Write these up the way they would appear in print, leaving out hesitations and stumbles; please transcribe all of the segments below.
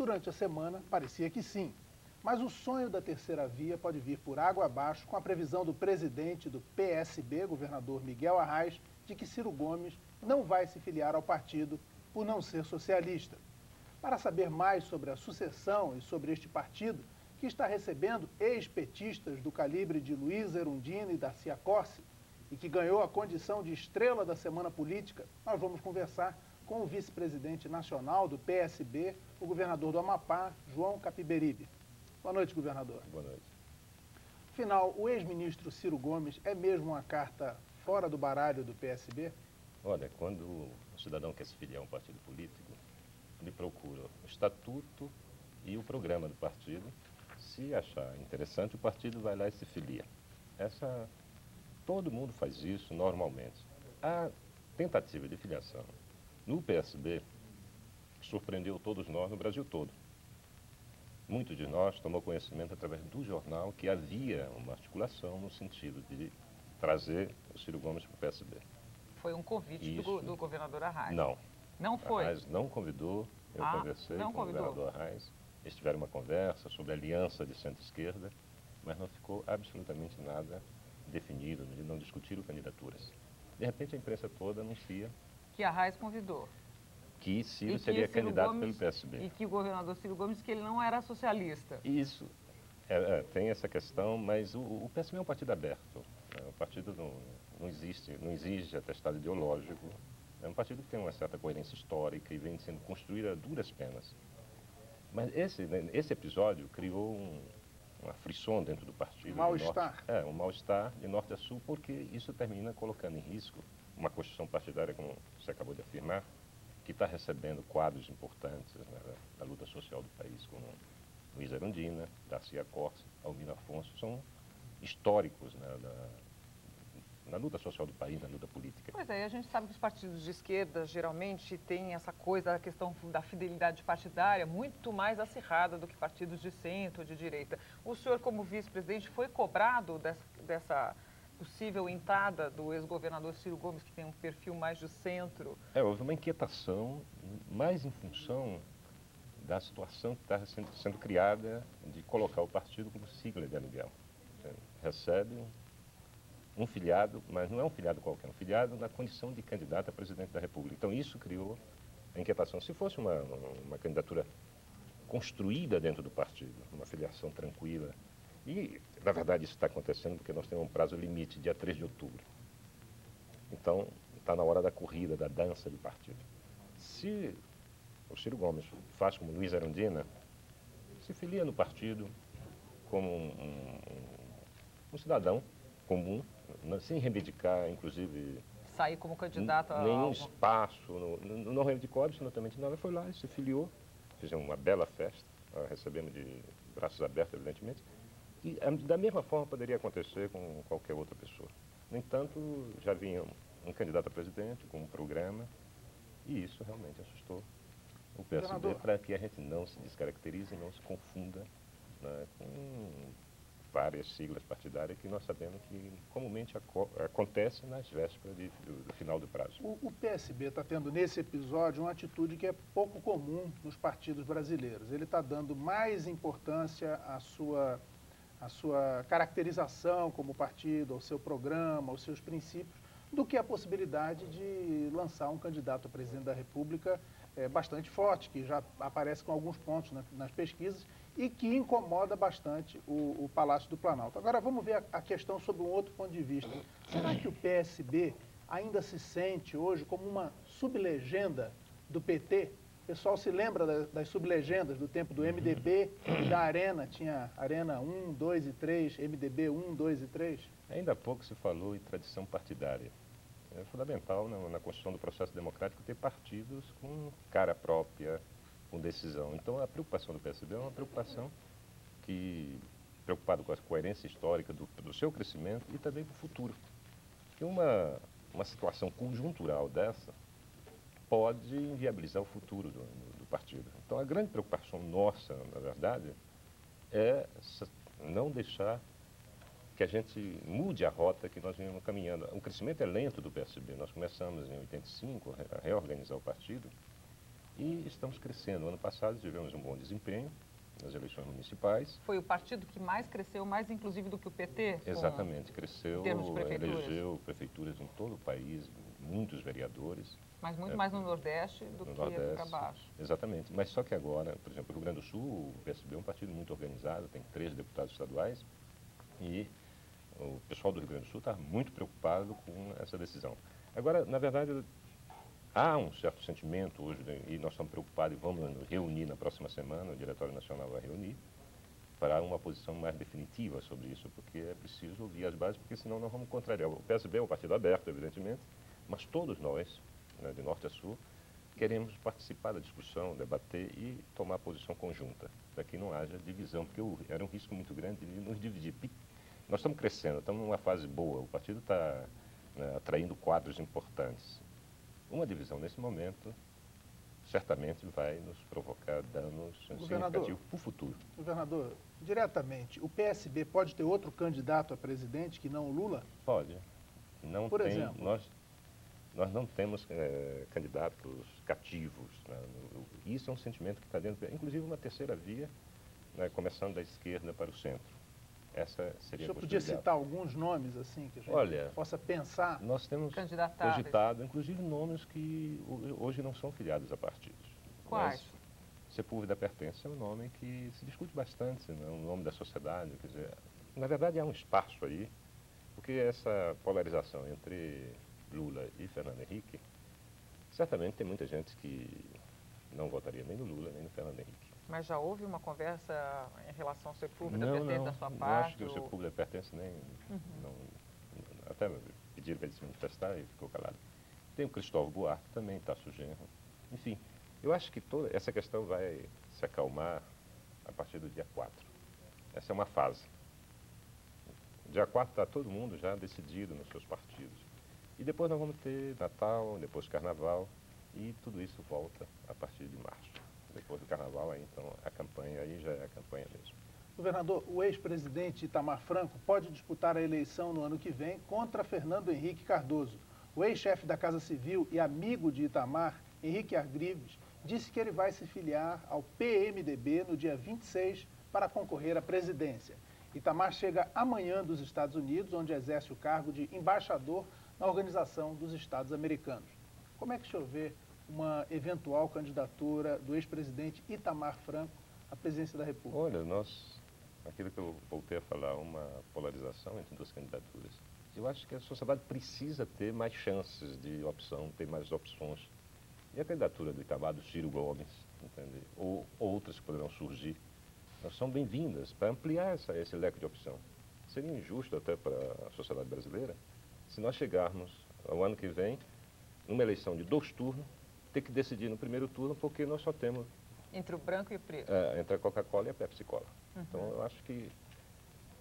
Durante a semana, parecia que sim. Mas o sonho da terceira via pode vir por água abaixo com a previsão do presidente do PSB, governador Miguel Arraes, de que Ciro Gomes não vai se filiar ao partido por não ser socialista. Para saber mais sobre a sucessão e sobre este partido, que está recebendo ex-petistas do calibre de Luiz Erundina e Dacia Corsi, e que ganhou a condição de estrela da semana política, nós vamos conversar com o vice-presidente nacional do PSB, o governador do Amapá, João Capiberibe. Boa noite, governador. Boa noite. Afinal, o ex-ministro Ciro Gomes é mesmo uma carta fora do baralho do PSB? Olha, quando o cidadão quer se filiar a um partido político, ele procura o estatuto e o programa do partido. Se achar interessante, o partido vai lá e se filia. Todo mundo faz isso normalmente. A tentativa de filiação no PSB surpreendeu todos nós no Brasil todo. Muitos de nós tomou conhecimento através do jornal que havia uma articulação no sentido de trazer o Ciro Gomes para o PSB. Foi um convite do governador Arraes? Não. Não foi? Arraes não convidou, eu conversei com o governador Arraes, eles tiveram uma conversa sobre aliança de centro-esquerda, mas não ficou absolutamente nada definido, não discutiram candidaturas. De repente a imprensa toda anuncia que Arraes convidou. Que Ciro seria candidato pelo PSB. E que o governador Ciro Gomes disse que ele não era socialista. Isso. Tem essa questão, mas o PSB é um partido aberto. O partido não exige atestado ideológico. É um partido que tem uma certa coerência histórica e vem sendo construído a duras penas. Mas esse episódio criou uma frição dentro do partido. Mal-estar. Um mal-estar de norte a sul, porque isso termina colocando em risco uma construção partidária, como você acabou de afirmar, que está recebendo quadros importantes, né, da luta social do país, como Luiz Erundina, Dacia Corsi, Albino Afonso, são históricos, né, na luta social do país, na luta política. Pois é, a gente sabe que os partidos de esquerda geralmente têm essa coisa, a questão da fidelidade partidária muito mais acirrada do que partidos de centro ou de direita. O senhor, como vice-presidente, foi cobrado dessa possível entrada do ex-governador Ciro Gomes, que tem um perfil mais de centro? Houve uma inquietação, mais em função da situação que está sendo criada de colocar o partido como sigla de aluguel. Recebe um filiado, mas não é um filiado qualquer, um filiado na condição de candidato a presidente da República. Então isso criou a inquietação. Se fosse uma candidatura construída dentro do partido, uma filiação tranquila, e, na verdade, isso está acontecendo porque nós temos um prazo limite, dia 3 de outubro. Então, está na hora da corrida, da dança de partido. Se o Ciro Gomes faz como Luiz Erundina, se filia no partido como um cidadão comum, sem reivindicar, inclusive... Sair como candidato a... Nenhum espaço, não reivindicou absolutamente nada, foi lá e se filiou. Fizemos uma bela festa, recebemos de braços abertos, evidentemente. E da mesma forma poderia acontecer com qualquer outra pessoa. No entanto, já vinha um candidato a presidente com um programa e isso realmente assustou o PSB para que a gente não se descaracterize, não se confunda, né, com várias siglas partidárias que nós sabemos que comumente acontece nas vésperas do final do prazo. O PSB está tendo nesse episódio uma atitude que é pouco comum nos partidos brasileiros. Ele está dando mais importância à sua caracterização como partido, ao seu programa, aos seus princípios, do que a possibilidade de lançar um candidato a presidente da República bastante forte, que já aparece com alguns pontos nas pesquisas e que incomoda bastante o Palácio do Planalto. Agora vamos ver a questão sob um outro ponto de vista. Será que o PSB ainda se sente hoje como uma sublegenda do PT? O pessoal se lembra das sublegendas do tempo do MDB e da Arena, tinha Arena 1, 2 e 3, MDB 1, 2 e 3? Ainda há pouco se falou em tradição partidária. É fundamental na construção do processo democrático ter partidos com cara própria, com decisão. Então a preocupação do PSB é uma preocupação preocupado com a coerência histórica do seu crescimento e também para o futuro. E uma situação conjuntural dessa pode inviabilizar o futuro do partido. Então, a grande preocupação nossa, na verdade, é não deixar que a gente mude a rota que nós vimos caminhando. O crescimento é lento do PSB. Nós começamos em 85 a reorganizar o partido e estamos crescendo. Ano passado tivemos um bom desempenho nas eleições municipais. Foi o partido que mais cresceu, mais inclusive do que o PT? Exatamente, cresceu, em termos de prefeituras. elegeu prefeituras em todo o país, muitos vereadores. Mas muito mais no Nordeste do que para baixo. Exatamente, mas só que agora, por exemplo, o Rio Grande do Sul, o PSB é um partido muito organizado, tem 3 deputados estaduais e o pessoal do Rio Grande do Sul está muito preocupado com essa decisão. Agora, na verdade, há um certo sentimento hoje, e nós estamos preocupados e vamos nos reunir na próxima semana, o Diretório Nacional vai reunir, para uma posição mais definitiva sobre isso, porque é preciso ouvir as bases, porque senão nós vamos contrariar. O PSB é um partido aberto, evidentemente, mas todos nós, né, de norte a sul, queremos participar da discussão, debater e tomar posição conjunta, para que não haja divisão, porque era um risco muito grande de nos dividir. Nós estamos crescendo, estamos numa fase boa, o partido está, né, atraindo quadros importantes. Uma divisão nesse momento certamente vai nos provocar danos significativos para o futuro. Governador, diretamente, o PSB pode ter outro candidato a presidente que não o Lula? Pode. Não Por tem, exemplo? Nós não temos candidatos cativos. Né? Isso é um sentimento que está dentro, inclusive uma terceira via, né, começando da esquerda para o centro. Essa seria a possibilidade. O senhor podia citar alguns nomes, assim, que a gente possa pensar? Nós temos cogitado, inclusive, nomes que hoje não são filiados a partidos. Quais? Sepúlveda Pertence é um nome que se discute bastante, né? Um nome da sociedade. Quer dizer, na verdade, há um espaço aí, porque essa polarização entre Lula e Fernando Henrique, certamente tem muita gente que não votaria nem no Lula, nem no Fernando Henrique. Mas já houve uma conversa em relação ao Sepúlveda Pertence da sua parte? Não, acho que o Sepúlveda Pertence nem... até pediram para ele se manifestar e ficou calado. Tem o Cristóvão Buarque também, Tasso Genro. Enfim, eu acho que toda essa questão vai se acalmar a partir do dia 4. Essa é uma fase. Dia 4 está todo mundo já decidido nos seus partidos. E depois nós vamos ter Natal, depois Carnaval, e tudo isso volta a partir de março. Depois do Carnaval, aí, então, a campanha aí já é a campanha mesmo. Governador, o ex-presidente Itamar Franco pode disputar a eleição no ano que vem contra Fernando Henrique Cardoso. O ex-chefe da Casa Civil e amigo de Itamar, Henrique Argrives, disse que ele vai se filiar ao PMDB no dia 26 para concorrer à presidência. Itamar chega amanhã dos Estados Unidos, onde exerce o cargo de embaixador na Organização dos Estados Americanos. Como é que o senhor vê uma eventual candidatura do ex-presidente Itamar Franco à presidência da República? Olha, aquilo que eu voltei a falar, uma polarização entre duas candidaturas. Eu acho que a sociedade precisa ter mais chances de opção, ter mais opções. E a candidatura do Itamar, do Ciro Gomes, entende? Ou outras que poderão surgir, elas são bem-vindas para ampliar esse leque de opção. Seria injusto até para a sociedade brasileira se nós chegarmos ao ano que vem, numa eleição de 2 turnos, ter que decidir no primeiro turno, porque nós só temos... Entre o branco e o preto. Entre a Coca-Cola e a Pepsi-Cola. Então, eu acho que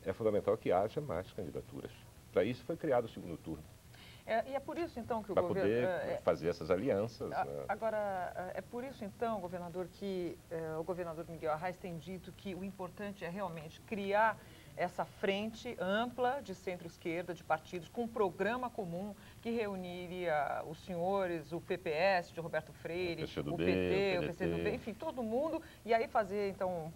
é fundamental que haja mais candidaturas. Para isso foi criado o segundo turno. E é por isso, então, que o governo... Para poder fazer essas alianças. Agora, é por isso, então, governador, que o governador Miguel Arraes tem dito que o importante é realmente criar essa frente ampla de centro-esquerda, de partidos, com um programa comum que reuniria os senhores, o PPS de Roberto Freire, o PT, o PCdoB, enfim, todo mundo, e aí fazer, então,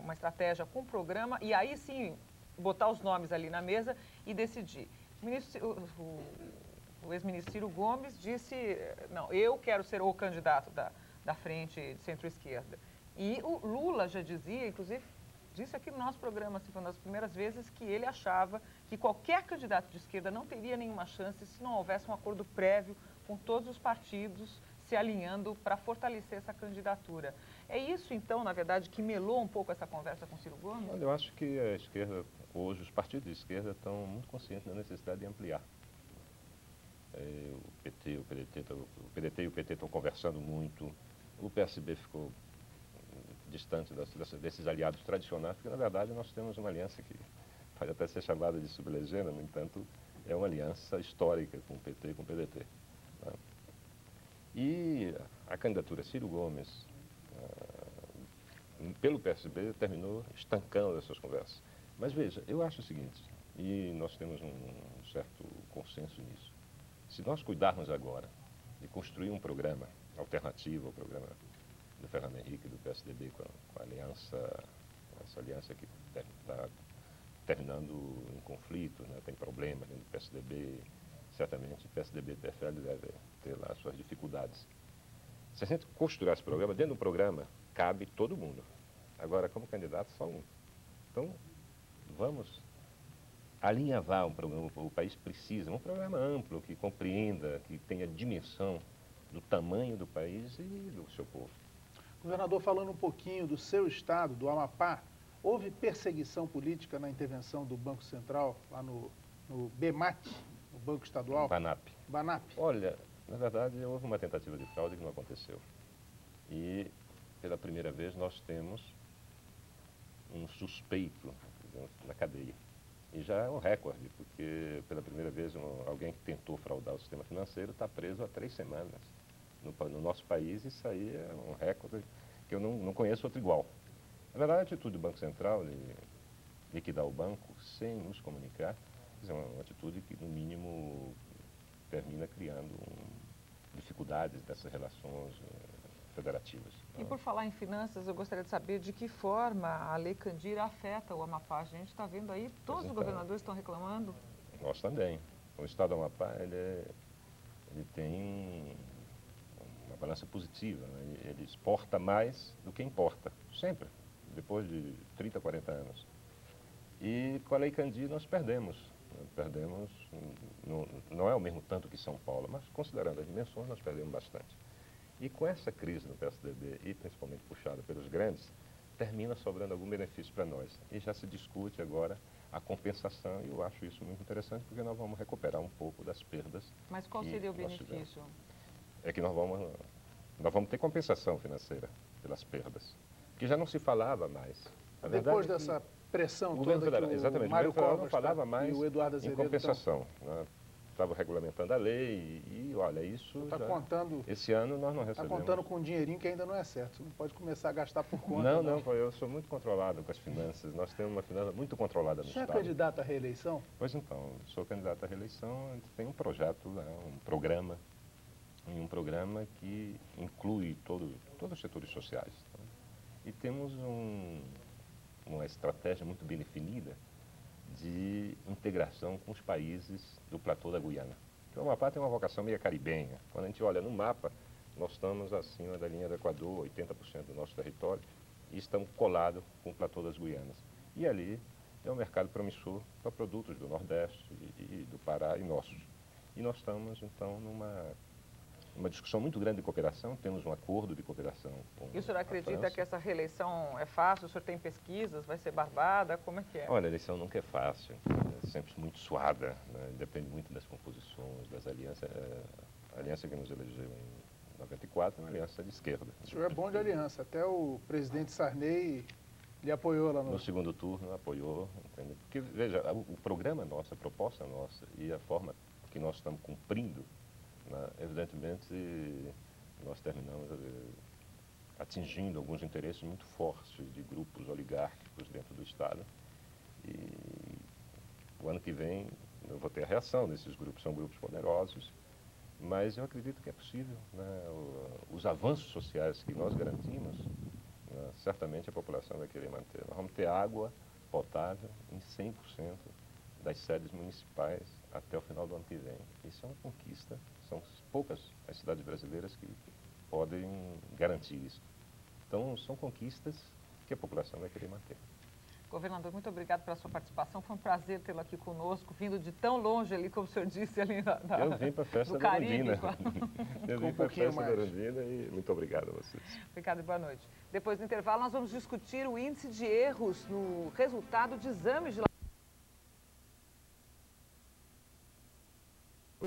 uma estratégia com programa, e aí sim botar os nomes ali na mesa e decidir. O ex-ministro Ciro Gomes disse, não, eu quero ser o candidato da frente de centro-esquerda. E o Lula já dizia, inclusive, disse aqui no nosso programa, assim, foi uma das primeiras vezes que ele achava que qualquer candidato de esquerda não teria nenhuma chance se não houvesse um acordo prévio com todos os partidos se alinhando para fortalecer essa candidatura. É isso, então, na verdade, que melou um pouco essa conversa com Ciro Gomes? Olha, eu acho que a esquerda, hoje, os partidos de esquerda estão muito conscientes da necessidade de ampliar. O PDT e o PT estão conversando muito, o PSB ficou distante desses aliados tradicionais, porque, na verdade, nós temos uma aliança que pode até ser chamada de sublegenda, no entanto, é uma aliança histórica com o PT e com o PDT. Né? E a candidatura Ciro Gomes, pelo PSB, terminou estancando essas conversas. Mas veja, eu acho o seguinte, e nós temos um certo consenso nisso, se nós cuidarmos agora de construir um programa alternativa ao programa do Fernando Henrique, do PSDB, com a aliança, essa aliança que está terminando em conflito, né? Tem problemas dentro do PSDB, certamente o PSDB e o PFL devem ter lá suas dificuldades. Se a gente costurar esse programa, dentro do programa cabe todo mundo. Agora, como candidato, só um. Então, vamos alinhavar um programa, o país precisa, um programa amplo, que compreenda, que tenha dimensão do tamanho do país e do seu povo. Governador, falando um pouquinho do seu estado, do Amapá, houve perseguição política na intervenção do Banco Central, lá no BMAT, no Banco Estadual? BANAP. Olha, na verdade, houve uma tentativa de fraude que não aconteceu. E, pela primeira vez, nós temos um suspeito na cadeia. E já é um recorde, porque, pela primeira vez, alguém que tentou fraudar o sistema financeiro está preso há 3 semanas. No nosso país, isso aí é um recorde que eu não conheço outro igual. Na verdade, a atitude do Banco Central de liquidar o banco sem nos comunicar é uma atitude que, no mínimo, termina criando dificuldades dessas relações federativas. E por falar em finanças, eu gostaria de saber de que forma a Lei Candir afeta o Amapá. A gente está vendo aí, todos os governadores estão reclamando. Nós também. O estado do Amapá, ele tem uma balança positiva, né? Ele exporta mais do que importa, sempre, depois de 30, 40 anos. E com a Lei Candir nós perdemos. Não é o mesmo tanto que São Paulo, mas considerando as dimensões, nós perdemos bastante. E com essa crise no PSDB, e principalmente puxada pelos grandes, termina sobrando algum benefício para nós. E já se discute agora a compensação, e eu acho isso muito interessante, porque nós vamos recuperar um pouco das perdas. Mas qual seria o benefício? É que nós vamos ter compensação financeira pelas perdas, que já não se falava mais. Depois dessa pressão toda que exatamente, o Mário Covas não falava mais e o Eduardo Azevedo em compensação. Né? Estava regulamentando a lei e olha, isso esse ano nós não recebemos. Está contando com um dinheirinho que ainda não é certo. Você não pode começar a gastar por conta. Não, eu sou muito controlado com as finanças. Nós temos uma finança muito controlada no Estado. Você é candidato à reeleição? Pois então, sou candidato à reeleição. A gente tem um projeto, um programa que inclui todos os setores sociais. Tá? E temos uma estratégia muito bem definida de integração com os países do platô da Guiana. Porque o Amapá tem uma vocação meio caribenha. Quando a gente olha no mapa, nós estamos acima da linha do Equador, 80% do nosso território, e estamos colados com o platô das Guianas. E ali é um mercado promissor para produtos do Nordeste e do Pará e nossos. E nós estamos, então, numa discussão muito grande de cooperação, temos um acordo de cooperação com E o senhor acredita que essa reeleição é fácil? O senhor tem pesquisas? Vai ser barbada? Como é que é? Olha, a eleição nunca é fácil, é sempre muito suada, né? Depende muito das composições, das alianças. A aliança que nos elegeu em 94 é uma aliança de esquerda. O senhor é bom de aliança, até o presidente Sarney lhe apoiou lá no segundo turno, apoiou, entendeu? Porque, veja, o programa nosso, a proposta nossa e a forma que nós estamos cumprindo, evidentemente, nós terminamos atingindo alguns interesses muito fortes de grupos oligárquicos dentro do Estado. E o ano que vem eu vou ter a reação desses grupos, são grupos poderosos, mas eu acredito que é possível. Né? Os avanços sociais que nós garantimos, né? Certamente a população vai querer manter. Nós vamos ter água potável em 100% das sedes municipais até o final do ano que vem. Isso é uma conquista. São poucas as cidades brasileiras que podem garantir isso. Então, são conquistas que a população vai querer manter. Governador, muito obrigado pela sua participação. Foi um prazer tê-lo aqui conosco, vindo de tão longe ali, como o senhor disse, ali Eu vim para a festa da Erundina. Eu vim para a festa da Erundina e muito obrigado a vocês. Obrigado e boa noite. Depois do intervalo, nós vamos discutir o índice de erros no resultado de exames de